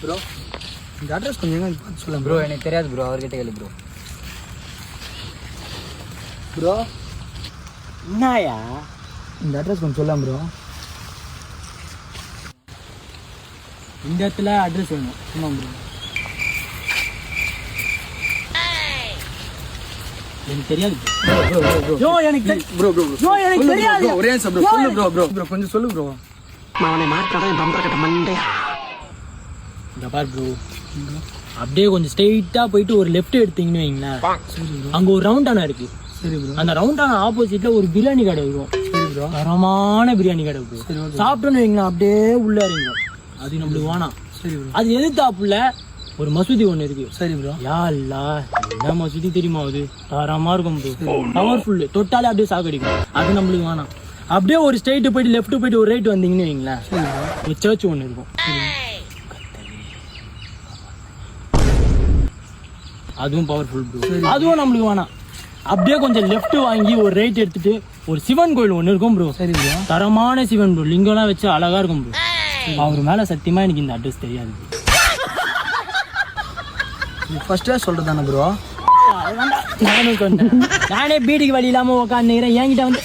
Bro இந்த address கொஞ்சம் எங்கே பார்த்து சொல்லுங்கள் ப்ரோ. எனக்கு தெரியாது ப்ரோ, அவர்கிட்ட கேளு ப்ரோ. ப்ரோ என்னயா இந்த அட்ரஸ் கொஞ்சம் சொல்லலாம் ப்ரோ. இந்த இடத்துல அட்ரஸ் வேணும். ஆமாம் ப்ரோ. எனக்கு தெரியாது ப்ரோ எனக்கு ப்ரோ ப்ரோ ப்ரோ எனக்கு தெரியாது. ஒரே நிமிஷம் ப்ரோ, சொல்லு ப்ரோ ப்ரோ ப்ரோ கொஞ்சம் சொல்லு ப்ரோ. அவனை மாட்டாதான் பம்பர கட்ட மண்டையா. இந்த பார் ப்ரோ, அப்படியே கொஞ்சம் ஸ்ட்ரெயிட்டா போயிட்டு ஒரு லெஃப்ட் எடுத்தீங்கன்னு வைங்களேன், அங்க ஒரு ரவுண்டானா இருக்கு. சரி ப்ரோ. அந்த ரவுண்டான ஆப்போசிட்ல ஒரு பிரியாணி கடை வரும். சரி ப்ரோ. தரமான பிரியாணி கடை ப்ரோ. சாப்பிட்டோன்னு வைங்களேன் அப்படியே உள்ள இறங்கும். அது நம்மளுக்கு வேணாம். சரி ப்ரோ. அது எதிர்த்தாப்புல ஒரு மசூதி ஒன்று இருக்கு. சரி ப்ரோ. யா அல்லா, என்ன மசூதி தெரியுமா? அது தரமா இருக்கும் ப்ரோ, பவர்ஃபுல், தொட்டாலே அப்படியே சாக்கடிக்கும். அது நம்மளுக்கு வேணாம். அப்படியே ஒரு ஸ்ட்ரைட்டு போயிட்டு லெஃப்ட் போயிட்டு ஒரு ரைட் வந்தீங்கன்னு வைங்களேன், ஒரு சர்ச் ஒன்று இருக்கும். அதுவும் பவர்ஃபுல் ப்ரோ, அதுவும் நம்மளுக்கு வேணாம். அப்படியே கொஞ்சம் லெஃப்ட் வாங்கி ஒரு ரைட் எடுத்துட்டு ஒரு சிவன் கோயில் ஒன்று இருக்கும் ப்ரோ. சரி ப்ரோ. தரமான சிவன் ப்ரோ, லிங்கம்லாம் வச்சு அழகா இருக்கும் ப்ரோ. அவர் மேல சத்தியமா எனக்கு இந்த அட்ரஸ் தெரியாது. ஃபர்ஸ்டே சொல்றது தானே ப்ரோ? நானும் சொன்னேன், நானே பீடிக்கு வழி இல்லாம உட்காந்துக்கிறேன், என்கிட்ட வந்து